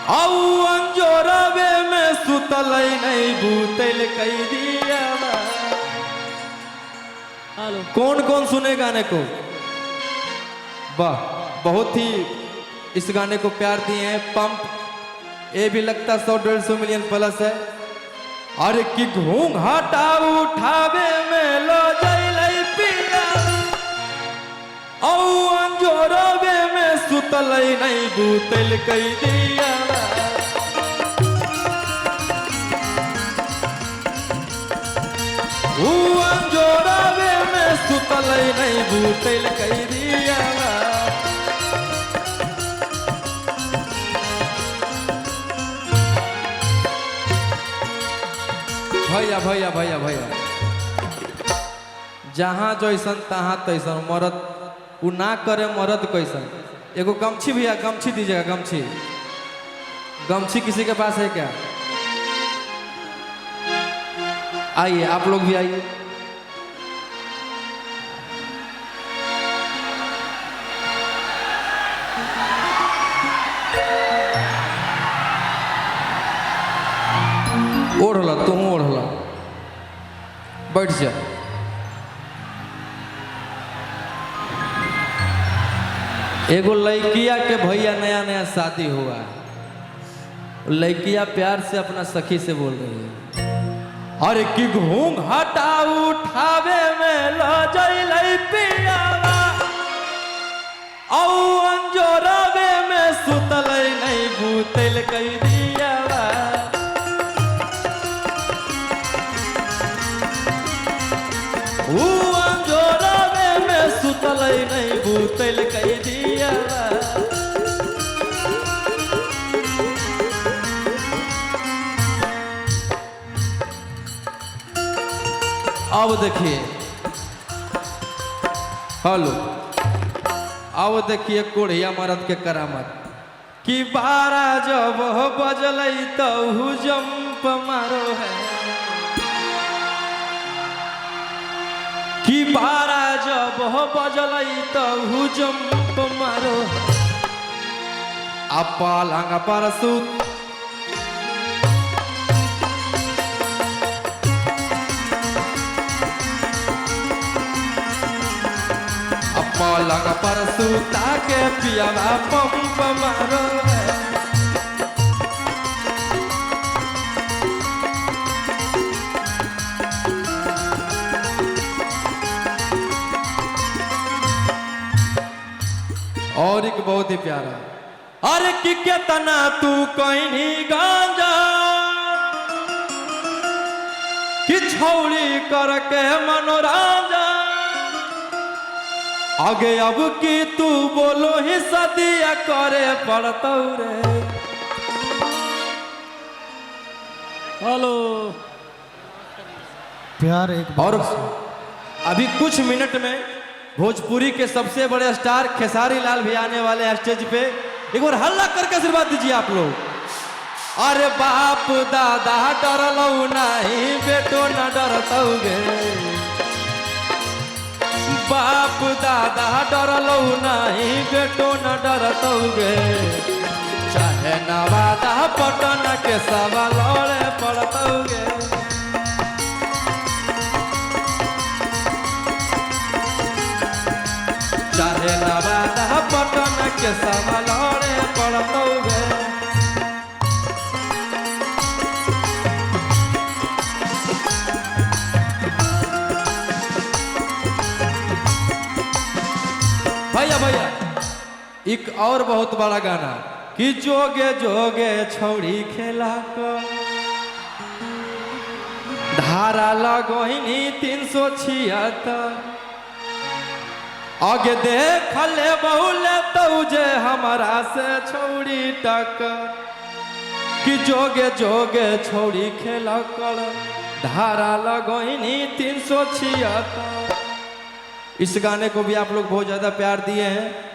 औ अंजोरवे में सुतल नहीं भूतल कई दिया। कौन कौन सुने गाने को? वाह, बहुत ही इस गाने को प्यार दिए हैं। पंप ये भी लगता 100-150 मिलियन प्लस है। अरे कि घूंघटा उठावे में लो जइलै पिया, औ अंजोरवे में सुतल नहीं भूतल कई दिया। अंजोरवे में सुतल नहीं भूतल कई दिया। भैया भैया भैया भैया, जहाँ जैसन तहाँ तैसन मरद उ ना करे मरद कैसन। एगो गमछी भैया, गमछी दीजिएगा। गमछी गमछी किसी के पास है क्या? आइए, आप लोग भी आइए। ओढ़ला, तुम ओढ़ला, बैठ जा। एगो लड़किया के भैया नया नया शादी हुआ, लड़किया प्यार से अपना सखी से बोल रही है, अरे कि घूंघटा उठावे में लो जइलै पियावा, औ अंजोरवे में सुतल नहीं भूतल कई दियावा। अंजोरवे में सुतल नहीं भूतल कई दियावा। अब देखिए, हेलो, अब देखिए कोढ़िया मरद के करामत कि 12 जब बजल तो जंप मारो है, कि 12 जब बजल तो जंप मारो है। आप पलंग पर सुत पलंग पर सुता के पियावा पंप मारो है। और एक बहुत ही प्यारा, अरे कि केतना तू कहीं गांजा कि छौड़ी करके मनोरंजन, आगे अब की तू बोलो ही सदिया करे पड़ता रे। हेलो, प्यार एक और अभी कुछ मिनट में भोजपुरी के सबसे बड़े स्टार खेसारी लाल भी आने वाले हैं स्टेज पे। एक बार हल्ला करके आशीर्वाद दीजिए आप लोग। अरे बाप दादा डरलौ नहीं, बेटो न डरतौ गे, बाप दादा डरलौ नहीं, बेटो न डरतौ गे, चाहे नवादा पटन के सब लड़े पड़तौ गे। चाहे नवादा पटन के सब लड़े पड़तौ गे। भैया भैया, एक और बहुत बड़ा गाना कि जोगे जोगे छौड़ी खेला को धारा लगोहिनी 376, आगे देख ले बहुले तुझे हमारा से छौड़ी टक, कि जोगे जोगे छौड़ी खेला कर धारा लगोहिनी 376। इस गाने को भी आप लोग बहुत ज़्यादा प्यार दिए हैं।